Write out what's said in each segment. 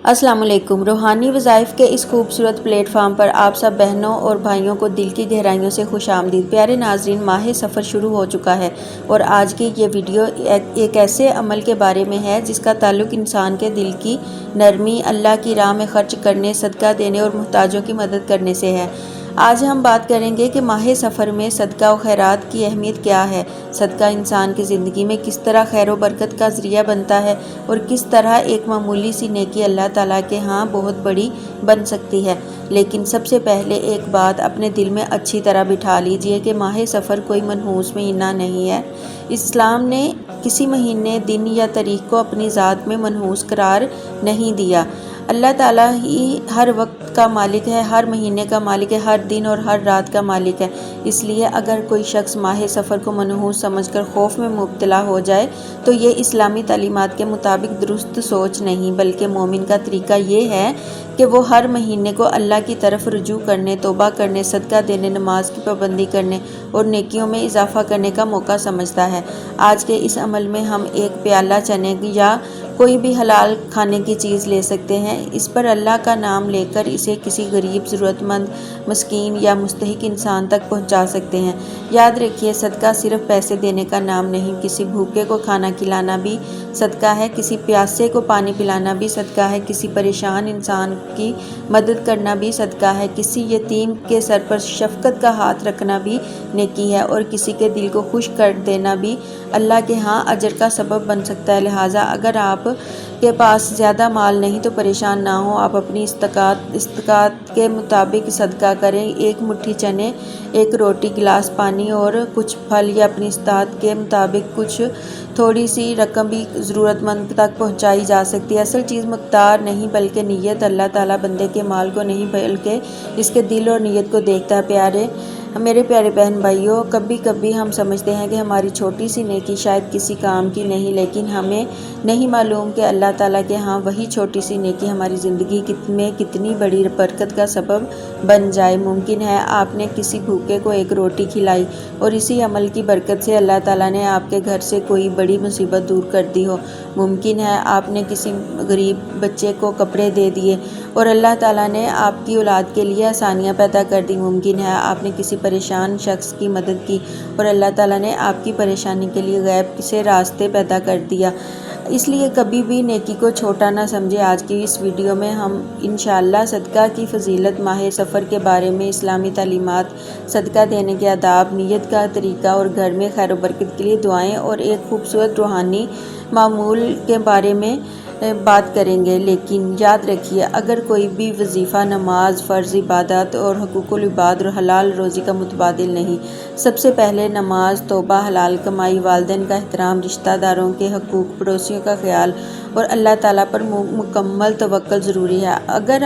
السلام علیکم۔ روحانی وظائف کے اس خوبصورت پلیٹ فارم پر آپ سب بہنوں اور بھائیوں کو دل کی گہرائیوں سے خوش آمدید۔ پیارے ناظرین، ماہ سفر شروع ہو چکا ہے اور آج کی یہ ویڈیو ایک ایسے عمل کے بارے میں ہے جس کا تعلق انسان کے دل کی نرمی، اللہ کی راہ میں خرچ کرنے، صدقہ دینے اور محتاجوں کی مدد کرنے سے ہے۔ آج ہم بات کریں گے کہ ماہ سفر میں صدقہ و خیرات کی اہمیت کیا ہے، صدقہ انسان کی زندگی میں کس طرح خیر و برکت کا ذریعہ بنتا ہے اور کس طرح ایک معمولی سی نیکی اللہ تعالیٰ کے ہاں بہت بڑی بن سکتی ہے۔ لیکن سب سے پہلے ایک بات اپنے دل میں اچھی طرح بٹھا لیجئے کہ ماہ سفر کوئی منحوس مہینہ نہیں ہے۔ اسلام نے کسی مہینے، دن یا تاریخ کو اپنی ذات میں منحوس قرار نہیں دیا۔ اللہ تعالیٰ ہی ہر وقت کا مالک ہے، ہر مہینے کا مالک ہے، ہر دن اور ہر رات کا مالک ہے۔ اس لیے اگر کوئی شخص ماہ سفر کو منحوس سمجھ کر خوف میں مبتلا ہو جائے تو یہ اسلامی تعلیمات کے مطابق درست سوچ نہیں، بلکہ مومن کا طریقہ یہ ہے کہ وہ ہر مہینے کو اللہ کی طرف رجوع کرنے، توبہ کرنے، صدقہ دینے، نماز کی پابندی کرنے اور نیکیوں میں اضافہ کرنے کا موقع سمجھتا ہے۔ آج کے اس عمل میں ہم ایک پیالہ چنے یا کوئی بھی حلال کھانے کی چیز لے سکتے ہیں۔ اس پر اللہ کا نام لے کر اسے کسی غریب، ضرورت مند، مسکین یا مستحق انسان تک پہنچا سکتے ہیں۔ یاد رکھیے، صدقہ صرف پیسے دینے کا نام نہیں، کسی بھوکے کو کھانا کھلانا بھی صدقہ ہے، کسی پیاسے کو پانی پلانا بھی صدقہ ہے، کسی پریشان انسان کی مدد کرنا بھی صدقہ ہے، کسی یتیم کے سر پر شفقت کا ہاتھ رکھنا بھی نیکی ہے اور کسی کے دل کو خوش کر دینا بھی اللہ کے ہاں اجر کا سبب بن سکتا ہے۔ لہٰذا اگر آپ کے پاس زیادہ مال نہیں تو پریشان نہ ہو، آپ اپنی استطاعت کے مطابق صدقہ کریں۔ ایک مٹھی چنے، ایک روٹی، گلاس پانی اور کچھ پھل، یا اپنی استطاعت کے مطابق کچھ تھوڑی سی رقم بھی ضرورت مند تک پہنچائی جا سکتی ہے۔ اصل چیز مقدار نہیں بلکہ نیت۔ اللہ تعالیٰ بندے کے مال کو نہیں بلکہ اس کے دل اور نیت کو دیکھتا ہے۔ میرے پیارے بہن بھائیوں، کبھی کبھی ہم سمجھتے ہیں کہ ہماری چھوٹی سی نیکی شاید کسی کام کی نہیں، لیکن ہمیں نہیں معلوم کہ اللہ تعالیٰ کے ہاں وہی چھوٹی سی نیکی ہماری زندگی میں کتنی بڑی برکت کا سبب بن جائے۔ ممکن ہے آپ نے کسی بھوکے کو ایک روٹی کھلائی اور اسی عمل کی برکت سے اللہ تعالیٰ نے آپ کے گھر سے کوئی بڑی مصیبت دور کر دی ہو۔ ممکن ہے آپ نے کسی غریب بچے کو کپڑے دے دیے اور اللہ تعالیٰ نے آپ کی اولاد کے لیے آسانیاں پیدا کر دی۔ ممکن ہے آپ نے کسی پریشان شخص کی مدد کی اور اللہ تعالیٰ نے آپ کی پریشانی کے لیے غیب سے راستے پیدا کر دیا۔ اس لیے کبھی بھی نیکی کو چھوٹا نہ سمجھے۔ آج کی اس ویڈیو میں ہم انشاءاللہ صدقہ کی فضیلت، ماہ سفر کے بارے میں اسلامی تعلیمات، صدقہ دینے کے آداب، نیت کا طریقہ اور گھر میں خیر و برکت کے لیے دعائیں اور ایک خوبصورت روحانی معمول کے بارے میں بات کریں گے۔ لیکن یاد رکھیے، اگر کوئی بھی وظیفہ، نماز، فرض عبادات اور حقوق العباد اور حلال روزی کا متبادل نہیں۔ سب سے پہلے نماز، توبہ، حلال کمائی، والدین کا احترام، رشتہ داروں کے حقوق، پڑوسیوں کا خیال اور اللہ تعالیٰ پر مکمل توکل ضروری ہے۔ اگر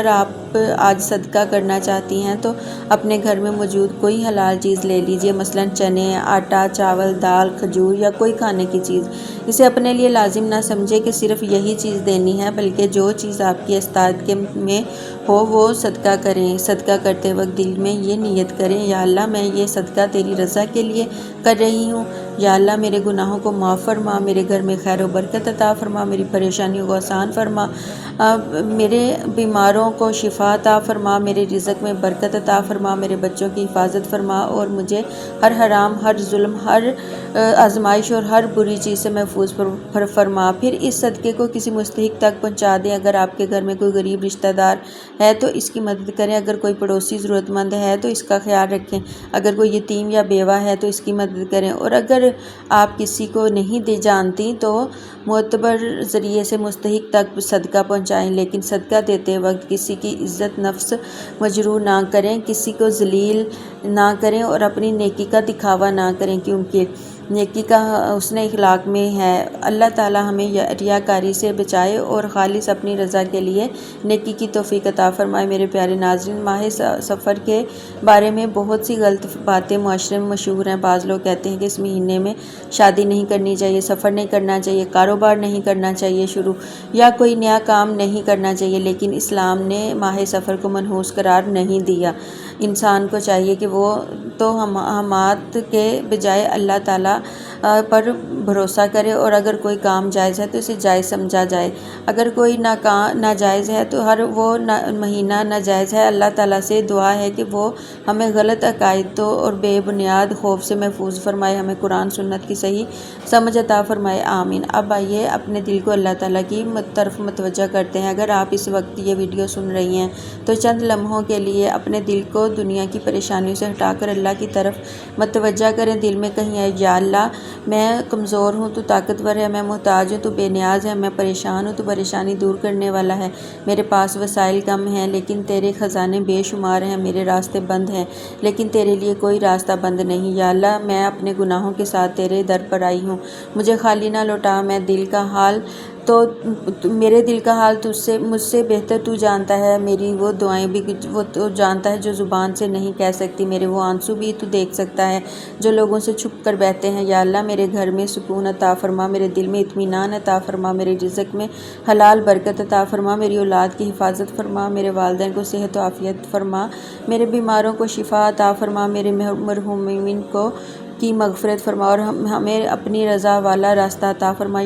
آپ آج صدقہ کرنا چاہتی ہیں تو اپنے گھر میں موجود کوئی حلال چیز لے لیجئے، مثلاً چنے، آٹا، چاول، دال، کھجور یا کوئی کھانے کی چیز۔ اسے اپنے لیے لازم نہ سمجھے کہ صرف یہی چیز دینی ہے، بلکہ جو چیز آپ کی استطاعت میں ہو وہ صدقہ کریں۔ صدقہ کرتے وقت دل میں یہ نیت کریں، یا اللہ میں یہ صدقہ تیری رضا کے لیے کر رہی ہوں۔ یا اللہ میرے گناہوں کو معاف فرما، میرے گھر میں خیر و برکت عطا فرما، میری پریشانیوں کو آسان فرما، میرے بیماروں کو شفا عطا فرما، میرے رزق میں برکت عطا فرما، میرے بچوں کی حفاظت فرما اور مجھے ہر حرام، ہر ظلم، ہر آزمائش اور ہر بری چیز سے محفوظ فرما۔ پھر اس صدقے کو کسی مستحق تک پہنچا دیں۔ اگر آپ کے گھر میں کوئی غریب رشتہ دار ہے تو اس کی مدد کریں، اگر کوئی پڑوسی ضرورت مند ہے تو اس کا خیال رکھیں، اگر کوئی یتیم یا بیوہ ہے تو اس کی مدد کریں، اور اگر آپ کسی کو نہیں جانتی تو معتبر ذریعے سے مستحق تک صدقہ پہنچائیں۔ لیکن صدقہ دیتے وقت کسی کی عزت نفس مجروح نہ کریں، کسی کو ذلیل نہ کریں اور اپنی نیکی کا دکھاوا نہ کریں، کیونکہ نیکی کا حسن اخلاق میں ہے۔ اللہ تعالیٰ ہمیں ریاکاری سے بچائے اور خالص اپنی رضا کے لیے نیکی کی توفیق عطا فرمائے۔ میرے پیارے ناظرین، ماہ سفر کے بارے میں بہت سی غلط باتیں معاشرے میں مشہور ہیں۔ بعض لوگ کہتے ہیں کہ اس مہینے میں شادی نہیں کرنی چاہیے، سفر نہیں کرنا چاہیے، کاروبار نہیں کرنا چاہیے شروع، یا کوئی نیا کام نہیں کرنا چاہیے۔ لیکن اسلام نے ماہ سفر کو منحوس قرار نہیں دیا۔ انسان کو چاہیے کہ وہ توہمات کے بجائے اللہ تعالیٰ پر بھروسہ کرے، اور اگر کوئی کام جائز ہے تو اسے جائز سمجھا جائے، اگر کوئی ناجائز ہے تو وہ مہینہ ناجائز ہے۔ اللہ تعالیٰ سے دعا ہے کہ وہ ہمیں غلط عقائدوں اور بے بنیاد خوف سے محفوظ فرمائے، ہمیں قرآن سنت کی صحیح سمجھ عطا فرمائے، آمین۔ اب آئیے اپنے دل کو اللہ تعالیٰ کی طرف متوجہ کرتے ہیں۔ اگر آپ اس وقت یہ ویڈیو سن رہی ہیں تو چند لمحوں کے لیے اپنے دل کو دنیا کی پریشانیوں سے ہٹا کر اللہ کی طرف متوجہ کریں۔ دل میں کہیں ہے، یا اللہ میں کمزور ہوں تو طاقتور ہے، میں محتاج ہوں تو بے نیاز ہے، میں پریشان ہوں تو پریشانی دور کرنے والا ہے، میرے پاس وسائل کم ہیں لیکن تیرے خزانے بے شمار ہیں، میرے راستے بند ہیں لیکن تیرے لیے کوئی راستہ بند نہیں۔ یا اللہ میں اپنے گناہوں کے ساتھ تیرے در پر آئی ہوں، مجھے خالی نہ لوٹا، میرے دل کا حال مجھ سے بہتر تو جانتا ہے، میری وہ دعائیں بھی وہ تو جانتا ہے جو زبان سے نہیں کہہ سکتی، میرے وہ آنسو بھی تو دیکھ سکتا ہے جو لوگوں سے چھپ کر بہتے ہیں۔ یا اللہ میرے گھر میں سکون عطا فرما، میرے دل میں اطمینان عطا فرما، میرے رزق میں حلال برکت عطا فرما، میری اولاد کی حفاظت فرما، میرے والدین کو صحت و عافیت فرما، میرے بیماروں کو شفا عطا فرما، میرے مرحومین کی مغفرت فرما اور ہمیں اپنی رضا والا راستہ عطا فرما۔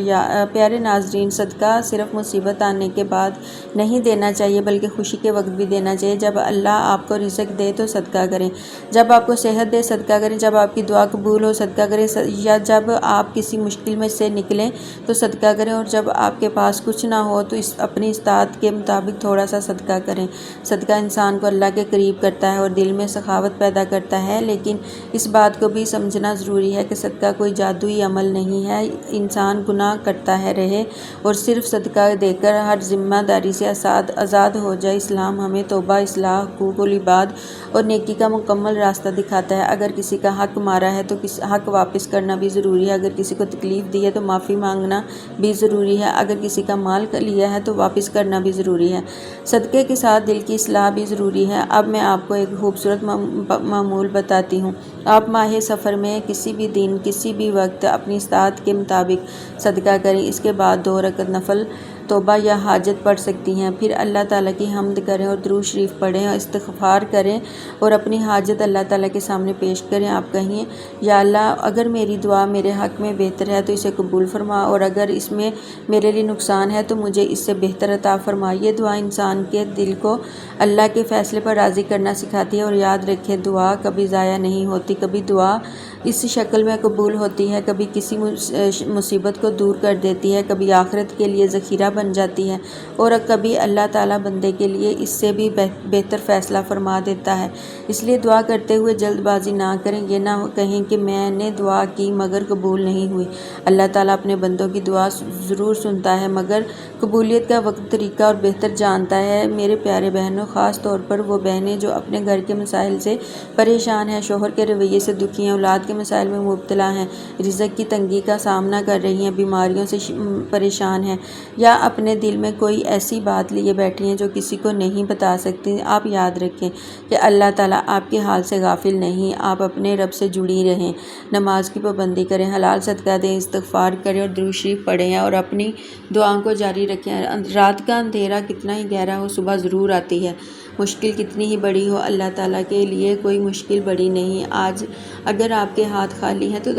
پیارے ناظرین، صدقہ صرف مصیبت آنے کے بعد نہیں دینا چاہیے بلکہ خوشی کے وقت بھی دینا چاہیے۔ جب اللہ آپ کو رزق دے تو صدقہ کریں، جب آپ کو صحت دے صدقہ کریں، جب آپ کی دعا قبول ہو صدقہ کریں، یا جب آپ کسی مشکل میں سے نکلیں تو صدقہ کریں، اور جب آپ کے پاس کچھ نہ ہو تو اپنی استطاعت کے مطابق تھوڑا سا صدقہ کریں۔ صدقہ انسان کو اللہ کے قریب کرتا ہے اور دل میں سخاوت پیدا کرتا ہے، لیکن اس بات کو بھی سمجھنا ضروری ہے کہ صدقہ کوئی جادوئی عمل نہیں ہے۔ انسان گناہ کرتا ہے رہے اور صرف صدقہ دے کر ہر ذمہ داری سے آزاد ہو جائے۔ اسلام ہمیں توبہ، اصلاح حقوق العباد اور نیکی کا مکمل راستہ دکھاتا ہے۔ اگر کسی کا حق مارا ہے تو حق واپس کرنا بھی ضروری ہے، اگر کسی کو تکلیف دی ہے تو معافی مانگنا بھی ضروری ہے، اگر کسی کا مال لیا ہے تو واپس کرنا بھی ضروری ہے۔ صدقے کے ساتھ دل کی اصلاح بھی ضروری ہے۔ اب میں آپ کو ایک خوبصورت معمول بتاتی ہوں۔ آپ ماہ سفر میں کسی بھی دن کسی بھی وقت اپنی استطاعت کے مطابق صدقہ کریں، اس کے بعد 2 رکعت نفل توبہ یا حاجت پڑھ سکتی ہیں، پھر اللہ تعالیٰ کی حمد کریں اور درود شریف پڑھیں اور استغفار کریں اور اپنی حاجت اللہ تعالیٰ کے سامنے پیش کریں۔ آپ کہیں، یا اللہ اگر میری دعا میرے حق میں بہتر ہے تو اسے قبول فرما، اور اگر اس میں میرے لیے نقصان ہے تو مجھے اس سے بہتر عطا فرما۔ یہ دعا انسان کے دل کو اللہ کے فیصلے پر راضی کرنا سکھاتی ہے، اور یاد رکھیں دعا کبھی ضائع نہیں ہوتی، کبھی دعا اس شکل میں قبول ہوتی ہے، کبھی کسی مصیبت کو دور کر دیتی ہے، کبھی آخرت کے لیے ذخیرہ بن جاتی ہے، اور کبھی اللہ تعالیٰ بندے کے لیے اس سے بھی بہتر فیصلہ فرما دیتا ہے۔ اس لیے دعا کرتے ہوئے جلد بازی نہ کریں، یہ نہ کہیں کہ میں نے دعا کی مگر قبول نہیں ہوئی۔ اللہ تعالیٰ اپنے بندوں کی دعا ضرور سنتا ہے مگر قبولیت کا وقت، طریقہ اور بہتر جانتا ہے۔ میرے پیارے بہنوں، خاص طور پر وہ بہنیں جو اپنے گھر کے مسائل سے پریشان ہیں، شوہر کے رویے سے دکھی ہیں، اولاد کے مسائل میں مبتلا ہیں، رزق کی تنگی کا سامنا کر رہی ہیں، بیماریوں سے پریشان ہیں، یا اپنے دل میں کوئی ایسی بات لیے بیٹھی ہیں جو کسی کو نہیں بتا سکتی، آپ یاد رکھیں کہ اللہ تعالیٰ آپ کے حال سے غافل نہیں۔ آپ اپنے رب سے جڑی رہیں، نماز کی پابندی کریں، حلال صدقہ دیں، استغفار کریں اور درود شریف پڑھیں اور اپنی دعاؤں کو جاری رکھیں۔ رات کا اندھیرا کتنا ہی گہرا ہو صبح ضرور آتی ہے، مشکل کتنی ہی بڑی ہو اللہ تعالیٰ کے لیے کوئی مشکل بڑی نہیں۔ آج اگر آپ کے ہاتھ خالی ہیں تو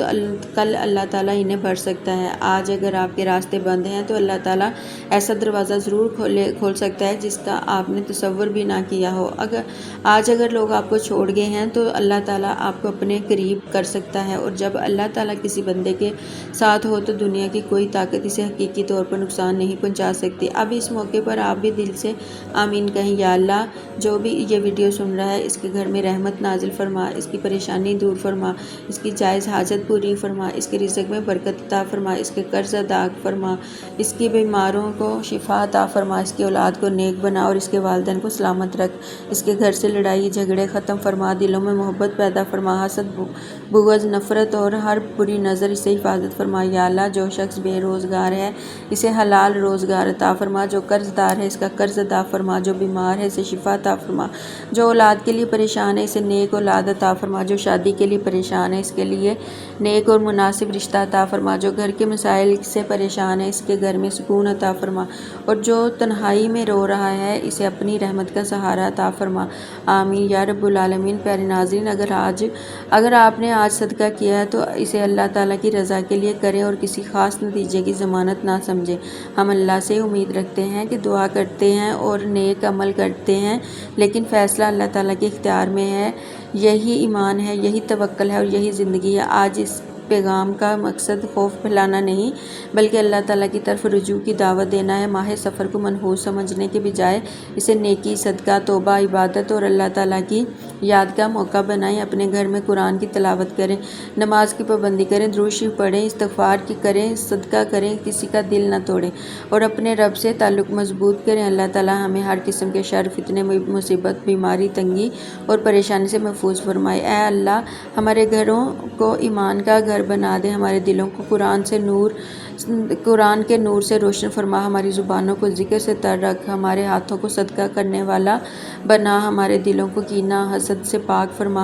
کل اللہ تعالیٰ انہیں بھر سکتا ہے۔ آج اگر آپ کے راستے بند ہیں تو اللہ تعالیٰ ایسا دروازہ ضرور کھول سکتا ہے جس کا آپ نے تصور بھی نہ کیا ہو۔ اگر لوگ آپ کو چھوڑ گئے ہیں تو اللہ تعالیٰ آپ کو اپنے قریب کر سکتا ہے، اور جب اللہ تعالیٰ کسی بندے کے ساتھ ہو تو دنیا کی کوئی طاقت اسے حقیقی طور پر نقصان نہیں پہنچا سکتی۔ اب اس موقع پر آپ بھی دل سے آمین کہیں، یا اللہ جو بھی یہ ویڈیو سن رہا ہے اس کے گھر میں رحمت نازل فرما، اس کی پریشانی دور فرما، اس کی جائز حاجت پوری فرما، اس کے رزق میں برکت عطا فرما، اس کے قرض ادا فرما، اس کی بیماروں کو شفا عطا فرما، اس کی اولاد کو نیک بنا اور اس کے والدین کو سلامت رکھ، اس کے گھر سے لڑائی جھگڑے ختم فرما، دلوں میں محبت پیدا فرما، حسد بغض نفرت اور ہر بری نظر سے حفاظت فرما۔ یا اللہ جو شخص بے روزگار ہے اسے حلال روزگار روزگار عطا فرما، جو قرض دار ہے اس کا قرض عطا فرما، جو بیمار ہے اسے شفا عطا فرما، جو اولاد کے لیے پریشان ہے اسے نیک اولاد عطا فرما، جو شادی کے لیے پریشان ہے اس کے لیے نیک اور مناسب رشتہ عطا فرما، جو گھر کے مسائل سے پریشان ہے اس کے گھر میں سکون عطا فرما، اور جو تنہائی میں رو رہا ہے اسے اپنی رحمت کا سہارا عطا فرما، آمین یا رب العالمین۔ پیارے ناظرین، اگر آپ نے آج صدقہ کیا ہے تو اسے اللہ تعالیٰ کی رضا کے لیے کریں اور کسی خاص نتیجے کی ضمانت نہ سمجھیں۔ ہم اللہ سے امید رکھتے ہیں کہ دعا کرتے ہیں اور نیک عمل کرتے ہیں، لیکن فیصلہ اللہ تعالیٰ کے اختیار میں ہے۔ یہی ایمان ہے، یہی توکل ہے اور یہی زندگی ہے۔ آج اس پیغام کا مقصد خوف پھیلانا نہیں بلکہ اللہ تعالیٰ کی طرف رجوع کی دعوت دینا ہے۔ ماہ سفر کو منحوس سمجھنے کے بجائے اسے نیکی، صدقہ، توبہ، عبادت اور اللہ تعالیٰ کی یاد کا موقع بنائیں۔ اپنے گھر میں قرآن کی تلاوت کریں، نماز کی پابندی کریں، درود شریف پڑھیں، استغفار کی کریں، صدقہ کریں، کسی کا دل نہ توڑیں اور اپنے رب سے تعلق مضبوط کریں۔ اللہ تعالیٰ ہمیں ہر قسم کے شر، فتنے، مصیبت، بیماری، تنگی اور پریشانی سے محفوظ فرمائے۔ اے اللہ، ہمارے گھروں کو ایمان کا گھر بنا دے، ہمارے دلوں کو قرآن کے نور سے روشن فرما، ہماری زبانوں کو ذکر سے تر رکھ، ہمارے ہاتھوں کو صدقہ کرنے والا بنا، ہمارے دلوں کو کینہ، حسد سے پاک فرما،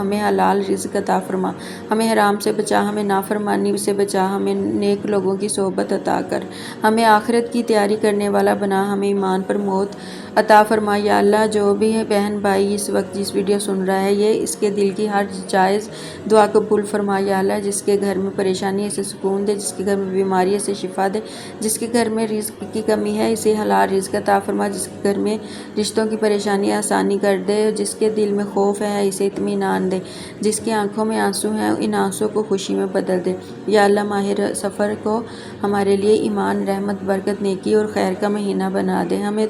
ہمیں حلال رزق عطا فرما، ہمیں حرام سے بچا، ہمیں نافرمانی سے بچا، ہمیں نیک لوگوں کی صحبت عطا کر، ہمیں آخرت کی تیاری کرنے والا بنا، ہمیں ایمان پر موت عطا فرما۔ یا اللہ، جو بھی بہن بھائی اس وقت جس ویڈیو سن رہا ہے اس کے دل کی ہر جائز دعا قبول فرما۔ یا اللہ، جس کے گھر میں پریشانی ہے اسے سکون دے، جس کے گھر میں بیماری ہے اسے شفا دے، جس کے گھر میں رزق کی کمی ہے اسے حلال رزق عطا فرما، جس کے گھر میں رشتوں کی پریشانی آسانی کر دے، جس کے دل میں خوف ہے اسے اطمینان دے، جس کی آنکھوں میں آنسو ہیں ان آنسو کو خوشی میں بدل دے۔ یا اللہ، ماہ سفر کو ہمارے لیے ایمان، رحمت، برکت، نیکی اور خیر کا مہینہ بنا دے۔ ہمیں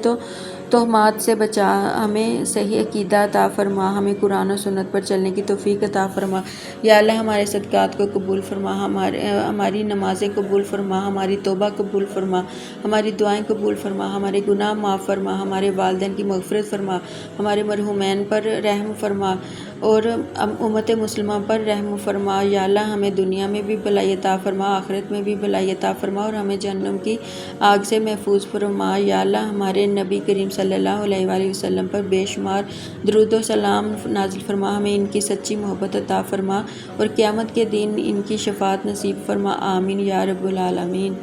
تہمات سے بچا، ہمیں صحیح عقیدہ عطا فرما، ہمیں قرآن و سنت پر چلنے کی توفیق عطا فرما۔ یا اللہ، ہمارے صدقات کو قبول فرما، ہماری نمازیں قبول فرما، ہماری توبہ قبول فرما، ہماری دعائیں قبول فرما، ہمارے گناہ معاف فرما، ہمارے والدین کی مغفرت فرما، ہمارے مرحومین پر رحم فرما اور امت مسلمہ پر رحم فرما۔ یا اللہ، ہمیں دنیا میں بھی بھلائی عطا فرما، آخرت میں بھی بھلائی عطا فرما اور ہمیں جہنم کی آگ سے محفوظ فرما۔ یا اللہ، ہمارے نبی کریم صلی اللہ علیہ وآلہ وسلم پر بے شمار درود و سلام نازل فرما، ہمیں ان کی سچی محبت عطا فرما اور قیامت کے دن ان کی شفاعت نصیب فرما، آمین یا رب العالمین۔